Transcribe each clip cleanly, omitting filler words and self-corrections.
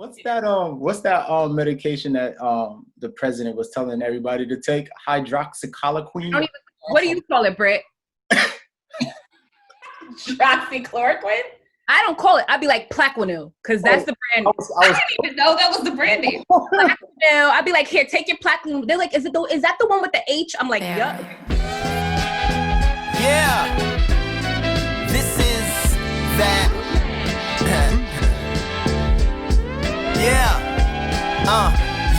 What's that medication that the president was telling everybody to take? Hydroxychloroquine. What do you call it, Britt? Hydroxychloroquine? I don't call it. I'd be like Plaquenil because that's the brand. I didn't even know that was the brand name. Plaquenil. I'd be like, here, take your Plaquenil. They're like, is that the one with the H? I'm like, yup. Yeah. This is that. Yeah.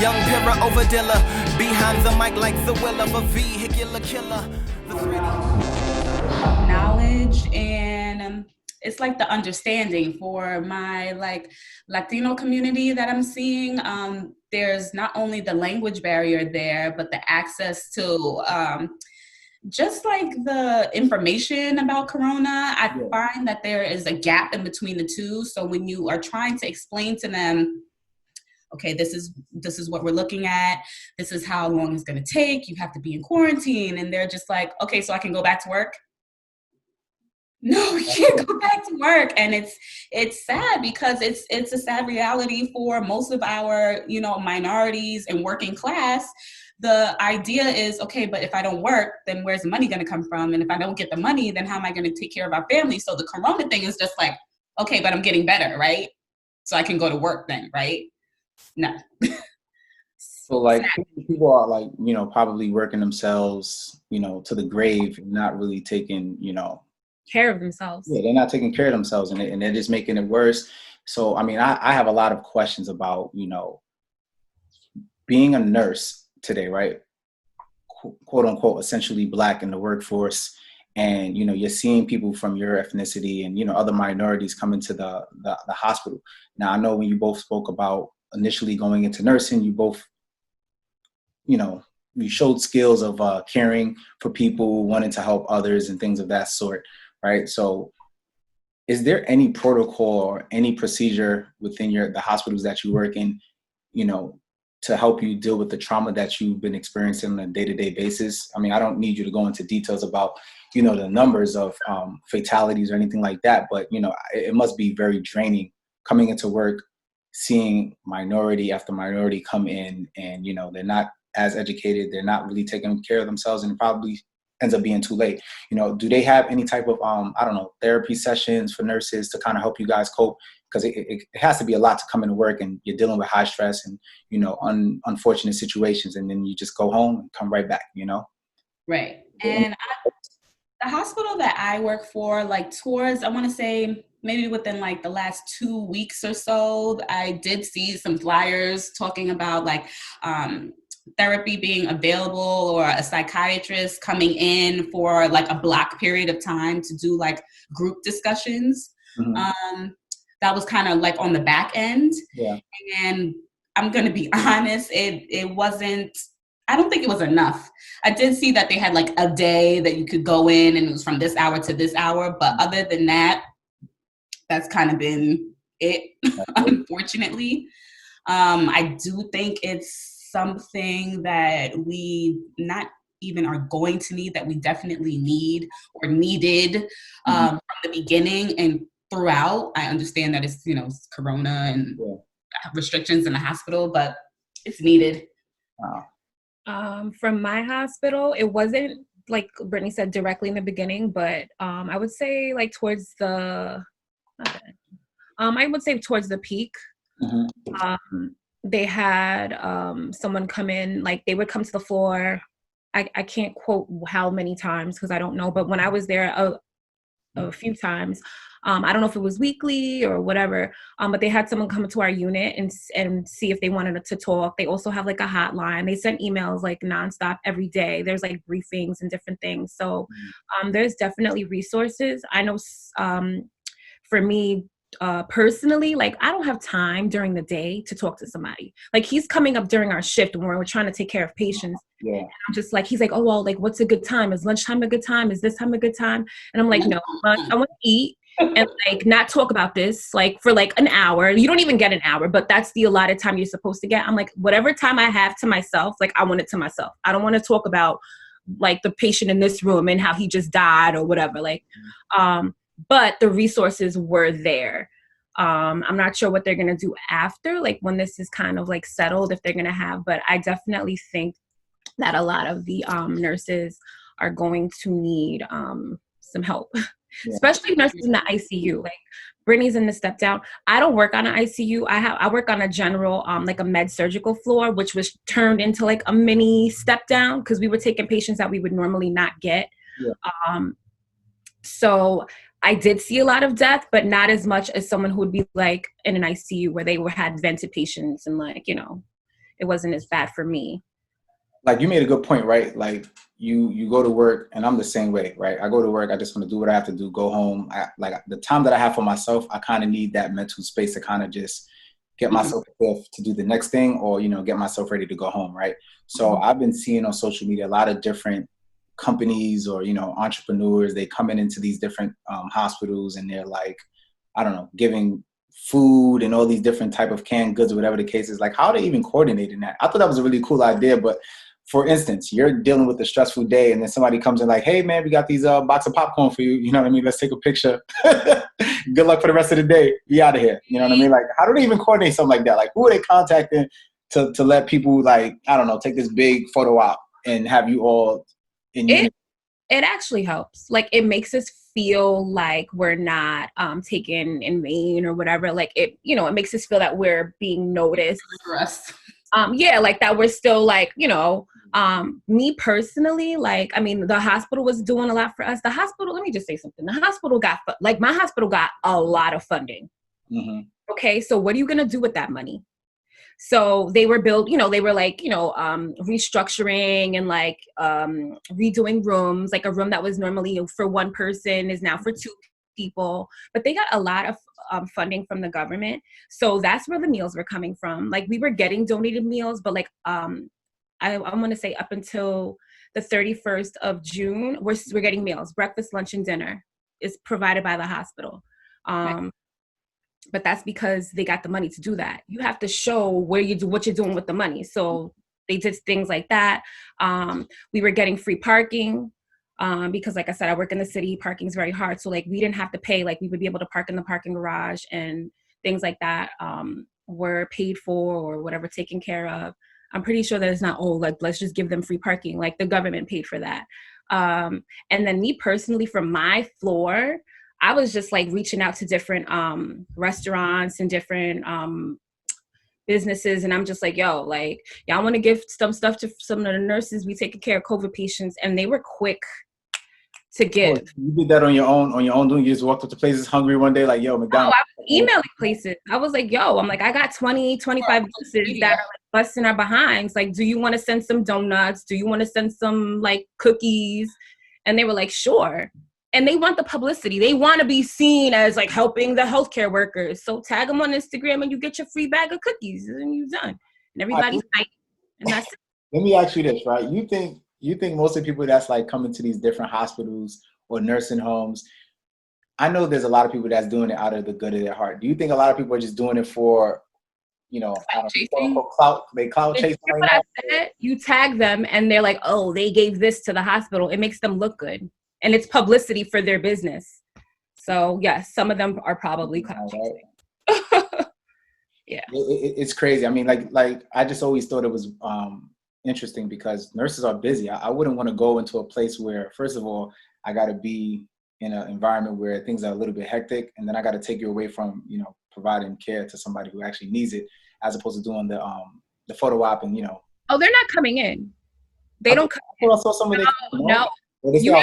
Young Pira over Dilla. Behind the mic like the will of a vehicular killer. Knowledge and it's like the understanding for my like Latino community that I'm seeing. There's not only the language barrier there, but the access to just like the information about Corona. I find that there is a gap in between the two. So when you are trying to explain to them, okay, this is what we're looking at. This is how long it's going to take. You have to be in quarantine. And they're just like, okay, so I can go back to work? No, you can't go back to work. And it's sad because it's a sad reality for most of our, minorities and working class. The idea is, okay, but if I don't work, then where's the money going to come from? And if I don't get the money, then how am I going to take care of our family? So the Corona thing is just like, okay, but I'm getting better, right? So I can go to work then, right? No. So like people are like, probably working themselves, to the grave and not really taking, care of themselves. Yeah, they're not taking care of themselves and they're just making it worse. So, I mean, I have a lot of questions about, being a nurse today, right? Quote unquote, essentially Black in the workforce. And, you're seeing people from your ethnicity and, other minorities come into the hospital. Now, I know when you both spoke about initially going into nursing, you both, you showed skills of caring for people, wanting to help others and things of that sort, right? So is there any protocol or any procedure within the hospitals that you work in, to help you deal with the trauma that you've been experiencing on a day-to-day basis? I mean, I don't need you to go into details about, the numbers of fatalities or anything like that, but, it must be very draining coming into work, seeing minority after minority come in and, they're not as educated, they're not really taking care of themselves, and it probably ends up being too late. Do they have any type of, therapy sessions for nurses to kind of help you guys cope? Because it has to be a lot to come into work and you're dealing with high stress and, unfortunate situations, and then you just go home and come right back, Right. And the hospital that I work for, like towards, I want to say maybe within like the last 2 weeks or so, I did see some flyers talking about like therapy being available or a psychiatrist coming in for like a block period of time to do like group discussions. Mm-hmm. That was kind of like on the back end. Yeah. And I'm going to be honest, it wasn't, I don't think it was enough. I did see that they had like a day that you could go in and it was from this hour to this hour. But other than that, that's kind of been it, unfortunately. I do think it's something that we not even are going to need, that we definitely need or needed from the beginning and throughout. I understand that it's, it's Corona and restrictions in the hospital, but it's needed. Wow. From my hospital, it wasn't like Brittany said directly in the beginning, but I would say like towards the peak. Mm-hmm. They had someone come in, like they would come to the floor. I can't quote how many times because I don't know, but when I was there a few times, I don't know if it was weekly or whatever, but they had someone come to our unit and see if they wanted to talk. They also have like a hotline. They sent emails like nonstop every day. There's like briefings and different things. So there's definitely resources. I know for me personally, like I don't have time during the day to talk to somebody. Like he's coming up during our shift when we're trying to take care of patients. Yeah. And I'm just like, he's like, oh, well, like what's a good time? Is lunchtime a good time? Is this time a good time? And I'm like, no, I want to eat. And like not talk about this like for like an hour. You don't even get an hour, but that's the allotted time you're supposed to get. I'm like, whatever time I have to myself, like I want it to myself. I don't want to talk about like the patient in this room and how he just died or whatever. Like, but the resources were there. I'm not sure what they're going to do after, like when this is kind of like settled, if they're going to have, but I definitely think that a lot of the nurses are going to need some help, especially nurses in the ICU. Like Brittany's in the step down. I don't work on an ICU. I work on a general, like a med surgical floor, which was turned into like a mini step down because we were taking patients that we would normally not get. Yeah. So I did see a lot of death, but not as much as someone who would be like in an ICU where they had vented patients and like, you know, it wasn't as bad for me. Like you made a good point, right? Like you go to work, and I'm the same way, right? I go to work, I just want to do what I have to do, go home. Like the time that I have for myself, I kind of need that mental space to kind of just get myself equipped to do the next thing, or, you know, get myself ready to go home, right? So I've been seeing on social media a lot of different companies or, you know, entrepreneurs. They come into these different hospitals, and they're like, I don't know, giving food and all these different type of canned goods or whatever the case is. Like, how are they even coordinating that? I thought that was a really cool idea. But for instance, you're dealing with a stressful day, and then somebody comes in like, hey man, we got these box of popcorn for you. You know what I mean? Let's take a picture. Good luck for the rest of the day. Be out of here. You know what I mean? Like, how do they even coordinate something like that? Like, who are they contacting to let people, like, I don't know, take this big photo op and have you all in unity? It actually helps. Like, it makes us feel like we're not taken in vain or whatever. Like, it, you know, it makes us feel that we're being noticed. For us. Yeah, like that we're still like, you know, me personally, like, I mean, the hospital was doing a lot for us. The hospital, let me just say something. The hospital got, like, my hospital got a lot of funding. Mm-hmm. Okay, so what are you going to do with that money? So they were you know, they were like, you know, restructuring and like redoing rooms. Like a room that was normally for one person is now for two people. But they got a lot of funding from the government. So that's where the meals were coming from. Like we were getting donated meals, but like I want to say up until the 31st of June, we're getting meals. Breakfast, lunch, and dinner is provided by the hospital. Right. But that's because they got the money to do that. You have to show what you're doing with the money. So they did things like that. We were getting free parking because, like I said, I work in the city. Parking's very hard. So like we didn't have to pay. Like we would be able to park in the parking garage, and things like that were paid for or whatever, taken care of. I'm pretty sure that it's not, oh, like, let's just give them free parking. Like the government paid for that. And then me personally, from my floor, I was just like reaching out to different restaurants and different businesses. And I'm just like, yo, like, y'all want to give some stuff to some of the nurses? We taking care of COVID patients. And they were quick to give. Oh, you did that on your own doing? You just walked up to places hungry one day like, yo, McDonald's. Oh, I was emailing places. I was like, yo, I'm like, I got 20, 25 nurses that are like busting our behinds. Like, do you want to send some donuts? Do you want to send some like cookies? And they were like, sure. And they want the publicity. They want to be seen as like helping the healthcare workers. So tag them on Instagram and you get your free bag of cookies and you're done. And everybody's hyped. And that's it. Let me ask you this, right? You think most of the people that's like coming to these different hospitals or nursing homes, I know there's a lot of people that's doing it out of the good of their heart. Do you think a lot of people are just doing it for, you know, clout? They clout chasing. What I said, you tag them and they're like, oh, they gave this to the hospital. It makes them look good. And it's publicity for their business. So yes, some of them are probably clout chasing. Yeah. It's crazy. I mean, like I just always thought it was interesting because nurses are busy. I wouldn't want to go into a place where, first of all, I got to be in an environment where things are a little bit hectic, and then I got to take you away from, you know, providing care to somebody who actually needs it, as opposed to doing the photo op and, you know. Oh, they're not coming in. They don't come in. I saw some of them. No. You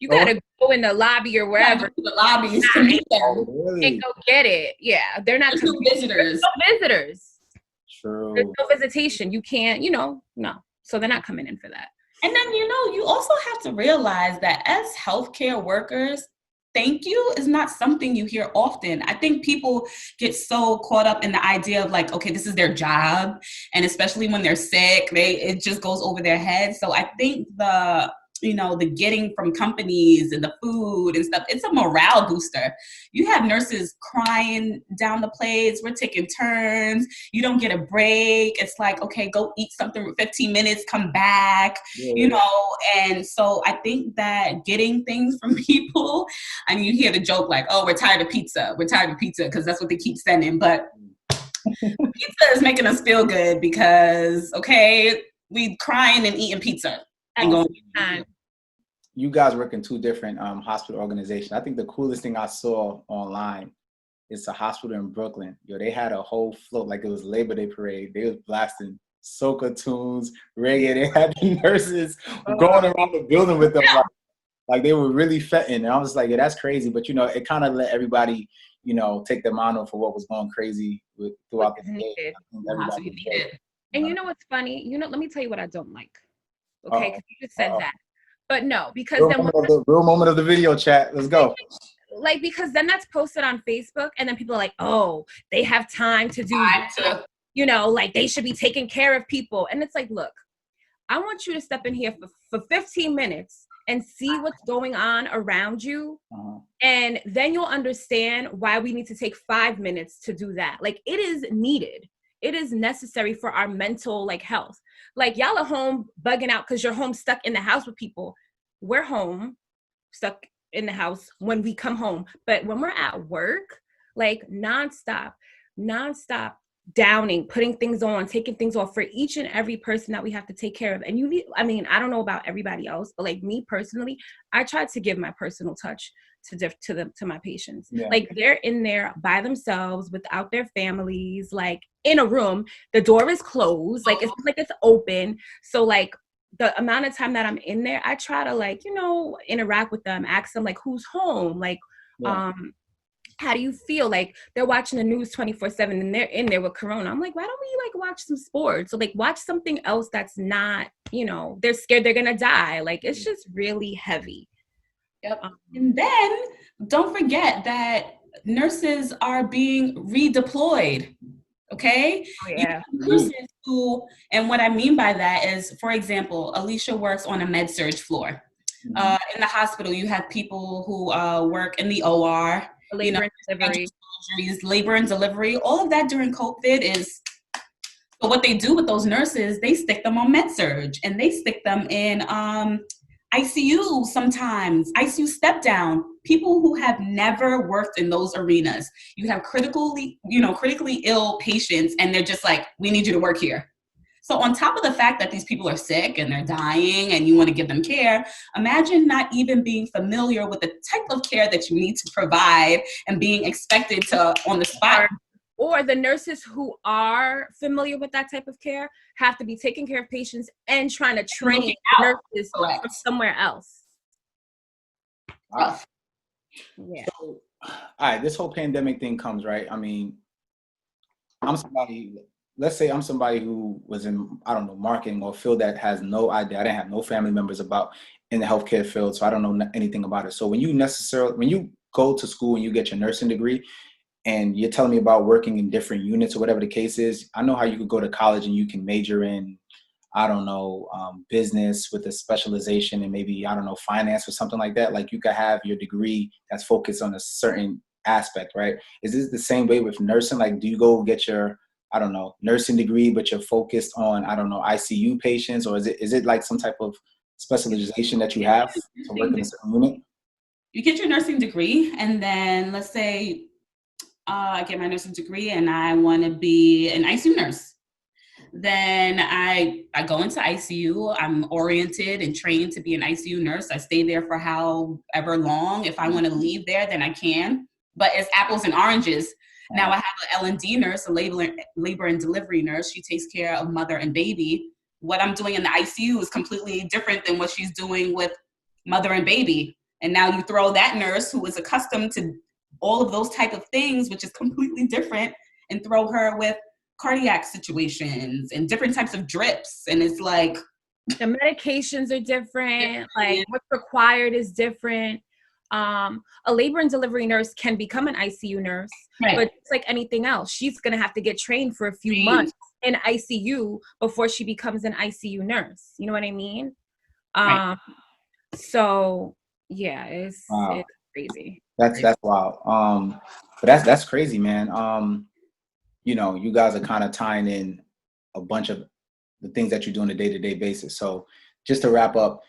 gotta go in the lobby or wherever. The lobbies to meet them. Oh, really? And go get it. Yeah, they're not There's no visitors. There's no visitors. True. There's no visitation. You can't, you know, no. So they're not coming in for that. And then, you know, you also have to realize that as healthcare workers, thank you is not something you hear often. I think people get so caught up in the idea of like, okay, this is their job. And especially when they're sick, it just goes over their head. So I think the getting from companies and the food and stuff, it's a morale booster. You have nurses crying down the plates. We're taking turns. You don't get a break. It's like, okay, go eat something for 15 minutes, come back, you know? And so I think that getting things from people, and you hear the joke like, oh, we're tired of pizza, because that's what they keep sending. But pizza is making us feel good because, okay, we crying and eating pizza and going. You guys work in two different hospital organizations. I think the coolest thing I saw online is a hospital in Brooklyn. Yo, they had a whole float like it was Labor Day parade. They was blasting soca tunes, reggae. They had the nurses going around the building with them. Like they were really fetting. And I was like, yeah, that's crazy. But, you know, it kind of let everybody, you know, take their mind off for what was going crazy throughout the day. And you know what's funny? You know, let me tell you what I don't like. Okay, because you just said that. But no, because real moment of the video chat. Let's go. Like, because then that's posted on Facebook, and then people are like, oh, they have time to do, you know, like they should be taking care of people. And it's like, look, I want you to step in here for 15 minutes and see what's going on around you. And then you'll understand why we need to take 5 minutes to do that. Like, it is needed. It is necessary for our mental, like, health. Like, y'all are home bugging out because you're home stuck in the house with people. We're home stuck in the house when we come home. But when we're at work, like, nonstop downing, putting things on, taking things off for each and every person that we have to take care of. And you need, I mean, I don't know about everybody else, but like me personally, I try to give my personal touch to my patients. Yeah. Like, they're in there by themselves without their families, like in a room, the door is closed, like it's open. So like the amount of time that I'm in there, I try to, like, you know, interact with them, ask them like, who's home? Like, how do you feel? Like, they're watching the news 24/7 and they're in there with Corona. I'm like, why don't we like watch some sports or like watch something else that's not, you know, they're scared they're gonna die. Like, it's just really heavy. Yep. And then don't forget that nurses are being redeployed. Okay. Oh, yeah. Nurses who, and what I mean by that is, for example, Alicia works on a med surg floor. In the hospital, you have people who work in the OR, labor and delivery, labor and delivery. All of that during COVID is. So what they do with those nurses, they stick them on med surg, and they stick them in ICU sometimes, ICU step down, people who have never worked in those arenas. You have critically ill patients, and they're just like, we need you to work here. So on top of the fact that these people are sick and they're dying and you want to give them care, imagine not even being familiar with the type of care that you need to provide and being expected to on the spot. Or the nurses who are familiar with that type of care have to be taking care of patients and trying to train nurses from somewhere else. Yeah. So, all right, this whole pandemic thing comes, right? I mean, let's say I'm somebody who was in, I don't know, marketing or field that has no idea. I didn't have no family members in the healthcare field, so I don't know anything about it. So when you go to school and you get your nursing degree, and you're telling me about working in different units or whatever the case is, I know how you could go to college and you can major in, I don't know, business with a specialization and maybe, I don't know, finance or something like that. Like, you could have your degree that's focused on a certain aspect, right? Is this the same way with nursing? Like, do you go get your, I don't know, nursing degree, but you're focused on, I don't know, ICU patients? Or is it like some type of specialization that you have to work in a certain unit? You get your nursing degree, and then let's say, I get my nursing degree and I want to be an ICU nurse. Then I go into ICU. I'm oriented and trained to be an ICU nurse. I stay there for however long. If I want to leave there, then I can. But it's apples and oranges. Now I have an L&D nurse, a labor and delivery nurse. She takes care of mother and baby. What I'm doing in the ICU is completely different than what she's doing with mother and baby. And now you throw that nurse who is accustomed to all of those type of things, which is completely different, and throw her with cardiac situations and different types of drips. And it's like, the medications are different. Like, what's required is different. A labor and delivery nurse can become an ICU nurse, but it's like anything else. She's going to have to get trained for a few months in ICU before she becomes an ICU nurse. You know what I mean? So yeah, it's crazy. That's wild. But that's crazy, man. You know, you guys are kind of tying in a bunch of the things that you do on a day-to-day basis. So just to wrap up,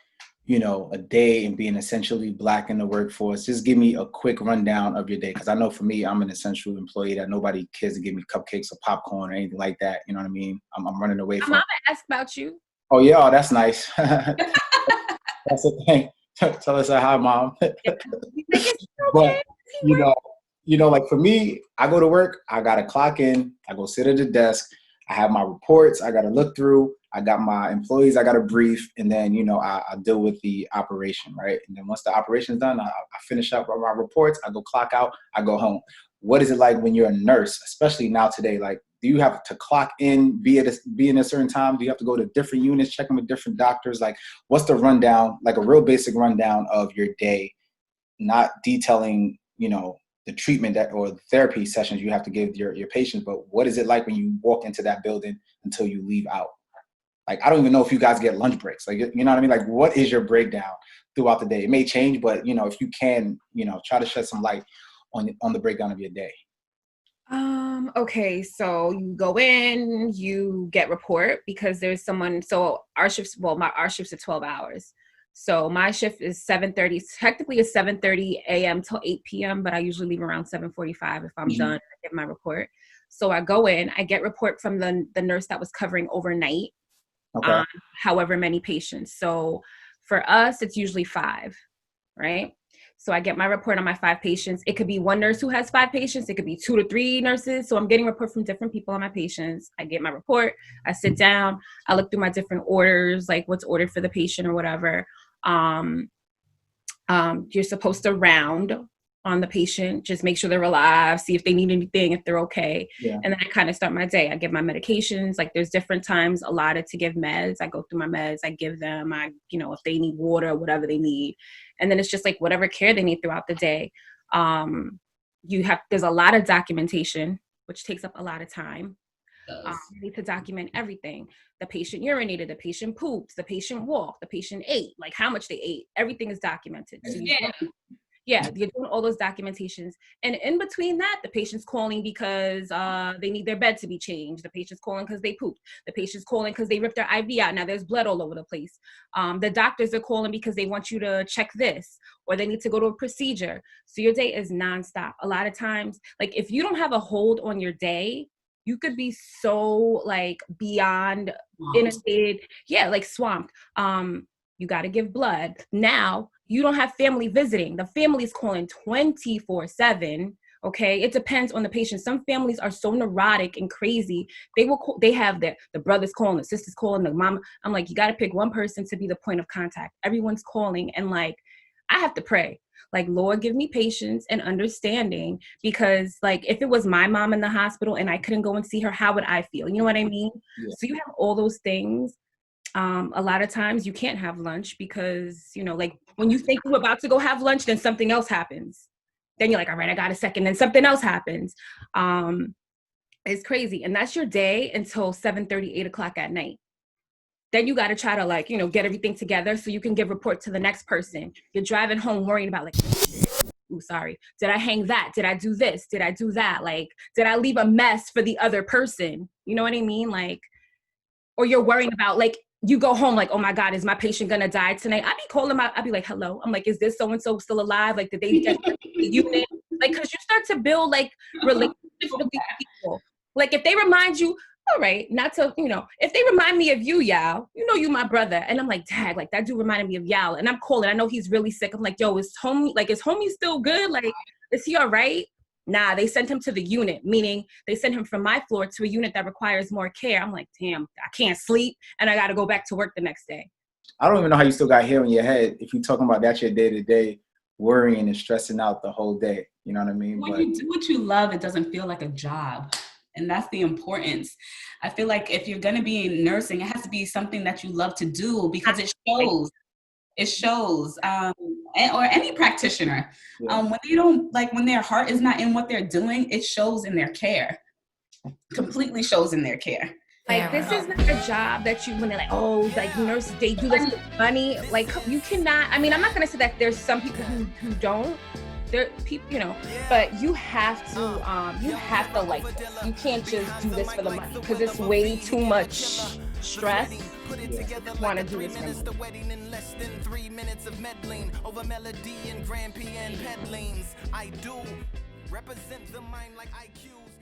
you know, a day and being essentially Black in the workforce? Just give me a quick rundown of your day. Because I know for me, I'm an essential employee that nobody cares to give me cupcakes or popcorn or anything like that. You know what I mean? I'm running away My from. mama asked about you. Oh, yeah. Oh, that's nice. That's the thing. Tell us hi, Mom. But, you know, like for me, I go to work, I got to clock in, I go sit at the desk, I have my reports I got to look through, I got my employees I got to brief, and then, you know, I deal with the operation, right? And then once the operation's done, I finish up my reports, I go clock out, I go home. What is it like when you're a nurse, especially now today? Like, do you have to clock in, be in a certain time? Do you have to go to different units, check in with different doctors? Like, what's the rundown, like a real basic rundown of your day, not detailing, you know, the treatment that or the therapy sessions you have to give your patients, but what is it like when you walk into that building until you leave out? Like, I don't even know if you guys get lunch breaks. Like, you know what I mean? Like, what is your breakdown throughout the day? It may change, but, you know, if you can, you know, try to shed some light on the breakdown of your day. Okay, so you go in, you get report because there's someone, so our shifts are 12 hours. So my shift is 7:30, technically it's 7:30 a.m. till 8 p.m., but I usually leave around 7:45 if I'm done, I get my report. So I go in, I get report from the nurse that was covering overnight, however many patients. So for us, it's usually 5, right? So I get my report on my 5 patients. It could be one nurse who has 5 patients. It could be 2 to 3 nurses. So I'm getting report from different people on my patients. I get my report. I sit down. I look through my different orders, like what's ordered for the patient or whatever. You're supposed to round on the patient, just make sure they're alive, see if they need anything, if they're okay. Yeah. And then I kind of start my day. I give my medications. Like, there's different times allotted to give meds. I go through my meds. I give them, if they need water, whatever they need. And then it's just like whatever care they need throughout the day. There's a lot of documentation, which takes up a lot of time. You need to document everything. The patient urinated, the patient pooped, the patient walked, the patient ate, like how much they ate. Everything is documented. So you're doing all those documentations. And in between that, the patient's calling because they need their bed to be changed. The patient's calling because they pooped. The patient's calling because they ripped their IV out. Now there's blood all over the place. The doctors are calling because they want you to check this, or they need to go to a procedure. So your day is nonstop. A lot of times, like, if you don't have a hold on your day, you could be so like beyond inundated. Yeah, like swamped. You got to give blood. Now, you don't have family visiting. The family's calling 24/7. Okay, it depends on the patient. Some families are so neurotic and crazy. They have the brothers calling, the sisters calling, the mama. I'm like, you got to pick one person to be the point of contact. Everyone's calling, and like, I have to pray. Like, Lord, give me patience and understanding, because like, if it was my mom in the hospital and I couldn't go and see her, how would I feel? You know what I mean? Yeah. So you have all those things. A lot of times you can't have lunch because, like, when you think you're about to go have lunch, then something else happens. Then you're like, all right, I got a second. Then something else happens. It's crazy. And that's your day until 7:30, 8 o'clock at night. Then you got to try to, like, get everything together so you can give report to the next person. You're driving home worrying about, like, ooh, sorry, did I hang that? Did I do this? Did I do that? Like, did I leave a mess for the other person? You know what I mean? Like, or you're worrying about, like, you go home like, oh my God, is my patient gonna die tonight? I'd be calling I'd be like, hello. I'm like, is this so-and-so still alive? Like, did they get the unit? Like, cause you start to build like relationships with these people. Like, if they remind you, all right, not to, if they remind me of you, Yao, you my brother. And I'm like, dang, like, that dude reminded me of Yao. And I'm calling, I know he's really sick. I'm like, yo, is homie still good? Like, is he all right? Nah, they sent him to the unit, meaning they sent him from my floor to a unit that requires more care. I'm like, damn, I can't sleep, and I got to go back to work the next day. I don't even know how you still got hair on your head if you're talking about that's your day-to-day, worrying and stressing out the whole day. You know what I mean? When you do what you love, it doesn't feel like a job. And that's the importance. I feel like if you're going to be in nursing, it has to be something that you love to do, because it shows. It shows, or any practitioner, when they don't, like, when their heart is not in what they're doing, it shows in their care. Completely shows in their care. Like, this is not a job that when they're like, oh, like, nurses, they do this for money. Like, you cannot, I mean, I'm not going to say that there's some people who don't. There, people, but you have to like this. You can't just do this for the money, because it's way too much stress. Put it together Wanna like a do 3 this minutes, for the wedding in less than 3 minutes of meddling over melody and grand piano pedalings. I do represent the mind like IQs.